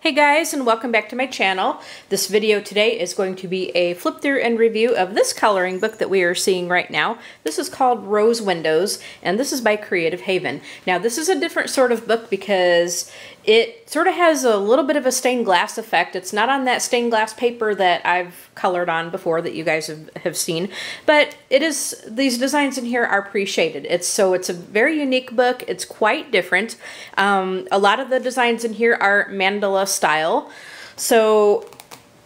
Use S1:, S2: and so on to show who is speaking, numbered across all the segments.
S1: Hey guys, and welcome back to my channel. This video today is going to be a flip through and review of this coloring book that we are seeing right now. This is called Rose Windows, and this is by Creative Haven. Now this is a different sort of book because it sort of has a little bit of a stained glass effect. It's not on that stained glass paper that I've colored on before that you guys have seen, but it is, these designs in here are pre-shaded. It's a very unique book. It's quite different. A lot of the designs in here are mandala style. So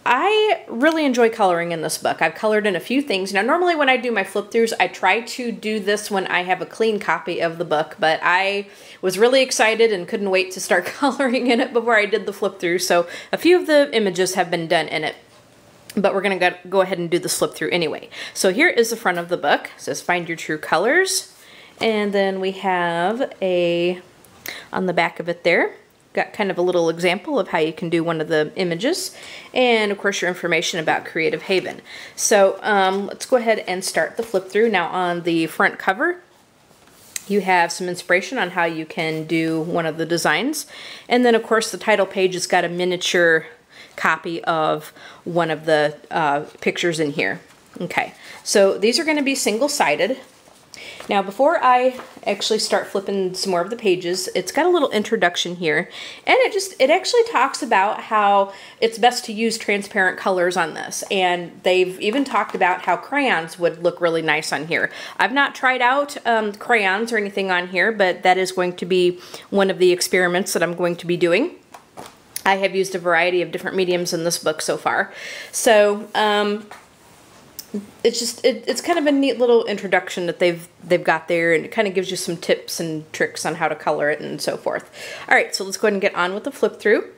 S1: I really enjoy coloring in this book. I've colored in a few things. Now normally when I do my flip throughs, I try to do this when I have a clean copy of the book, but I was really excited and couldn't wait to start coloring in it before I did the flip through. So a few of the images have been done in it, but we're gonna go ahead and do the flip through anyway. So here is the front of the book. It says find your true colors. And then we have on the back of it there, got kind of a little example of how you can do one of the images, and of course your information about Creative Haven. So let's go ahead and start the flip through. Now on the front cover you have some inspiration on how you can do one of the designs, and then of course the title page has got a miniature copy of one of the pictures in here. Okay, so these are going to be single-sided. Now before I actually start flipping some more of the pages, it's got a little introduction here, and it actually talks about how it's best to use transparent colors on this, and they've even talked about how crayons would look really nice on here. I've not tried out crayons or anything on here, but that is going to be one of the experiments that I'm going to be doing. I have used a variety of different mediums in this book so far. So it's kind of a neat little introduction that they've got there, and it kind of gives you some tips and tricks on how to color it and so forth. All right, so let's go ahead and get on with the flip through.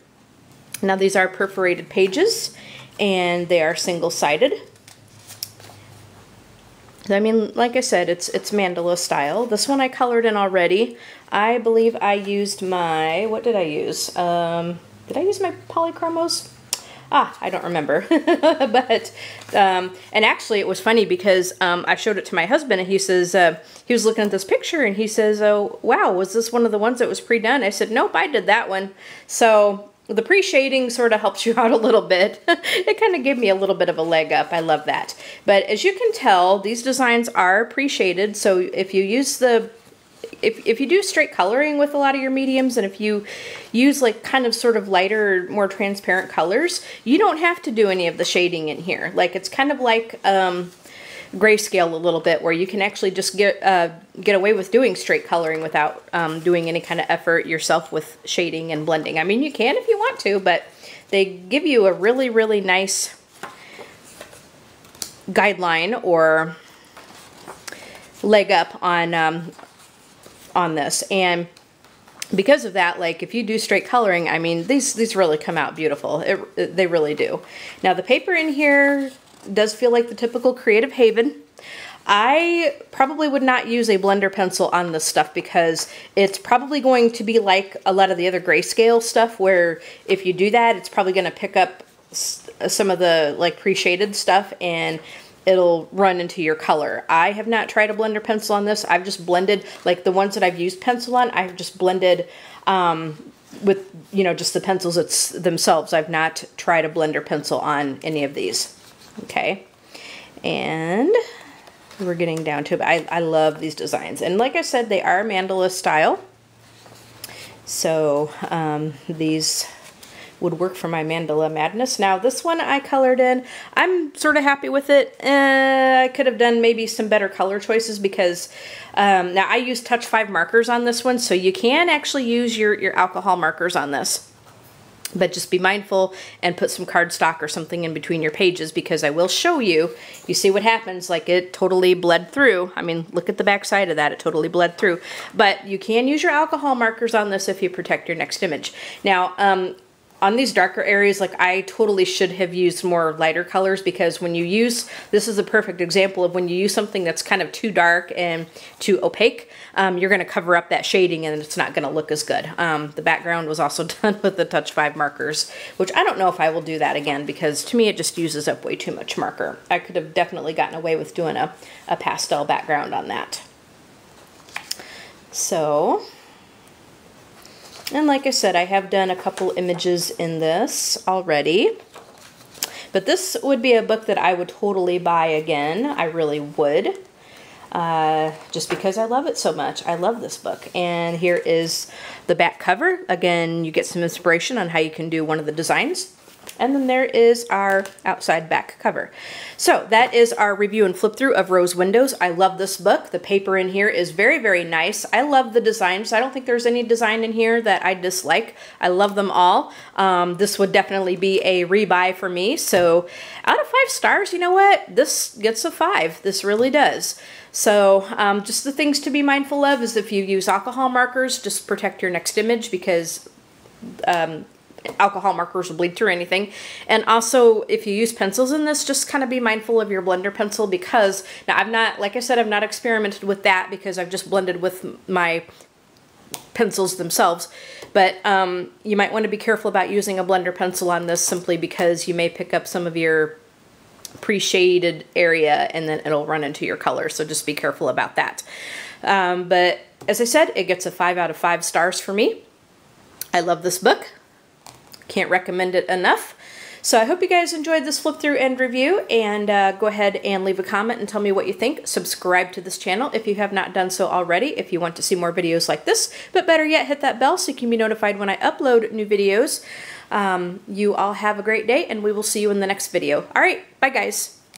S1: Now these are perforated pages, and they are single-sided. I mean, like I said, it's mandala style. This one I colored in already. I believe I used my, what did I use? Did I use my polychromos? I don't remember. But, and actually it was funny because I showed it to my husband, and he says, he was looking at this picture and he says, oh, wow, was this one of the ones that was pre-done? I said, nope, I did that one. So the pre-shading sort of helps you out a little bit. It kind of gave me a little bit of a leg up. I love that. But as you can tell, these designs are pre-shaded. So if you use if you do straight coloring with a lot of your mediums, and if you use like kind of sort of lighter, more transparent colors, you don't have to do any of the shading in here. Like it's kind of like grayscale a little bit, where you can actually just get away with doing straight coloring without doing any kind of effort yourself with shading and blending. I mean, you can if you want to, but they give you a really, really nice guideline or leg up on this. And because of that, like if you do straight coloring, I mean, these really come out beautiful. They really do. Now the paper in here does feel like the typical Creative Haven. I probably would not use a blender pencil on this stuff because it's probably going to be like a lot of the other grayscale stuff, where if you do that, it's probably going to pick up some of the like pre-shaded stuff and it'll run into your color. I have not tried a blender pencil on this. I've just blended, like the ones that I've used pencil on, I've just blended with, you know, just the pencils themselves. I've not tried a blender pencil on any of these. Okay, and we're getting down to it. I love these designs, and like I said, they are mandala style. So these would work for my Mandala Madness. Now this one I colored in. I'm sort of happy with it. I could have done maybe some better color choices because now I use Touch 5 markers on this one, so you can actually use your alcohol markers on this. But just be mindful and put some cardstock or something in between your pages, because I will show you, you see what happens, like it totally bled through. I mean, look at the back side of that, it totally bled through. But you can use your alcohol markers on this if you protect your next image. Now, on these darker areas, like I totally should have used more lighter colors, because when you use, this is a perfect example of when you use something that's kind of too dark and too opaque, you're going to cover up that shading and it's not going to look as good. The background was also done with the Touch 5 markers, which I don't know if I will do that again, because to me it just uses up way too much marker. I could have definitely gotten away with doing a pastel background on that. So And like I said, I have done a couple images in this already. But this would be a book that I would totally buy again. I really would. Just because I love it so much. I love this book. And here is the back cover. Again, you get some inspiration on how you can do one of the designs. And then there is our outside back cover. So that is our review and flip through of Rose Windows. I love this book. The paper in here is very, very nice. I love the designs. I don't think there's any design in here that I dislike. I love them all. This would definitely be a rebuy for me. So out of 5 stars, you know what? This gets a 5. This really does. So just the things to be mindful of is if you use alcohol markers, just protect your next image because alcohol markers will bleed through anything. And also, if you use pencils in this, just kind of be mindful of your blender pencil because, now I've not, like I said, I've not experimented with that because I've just blended with my pencils themselves. But you might want to be careful about using a blender pencil on this simply because you may pick up some of your pre-shaded area and then it'll run into your color. So just be careful about that. But as I said, it gets a 5 out of 5 stars for me. I love this book. Can't recommend it enough. So I hope you guys enjoyed this flip through and review, and go ahead and leave a comment and tell me what you think. Subscribe to this channel if you have not done so already if you want to see more videos like this, but better yet, hit that bell so you can be notified when I upload new videos. You all have a great day, and we will see you in the next video. All right, bye guys.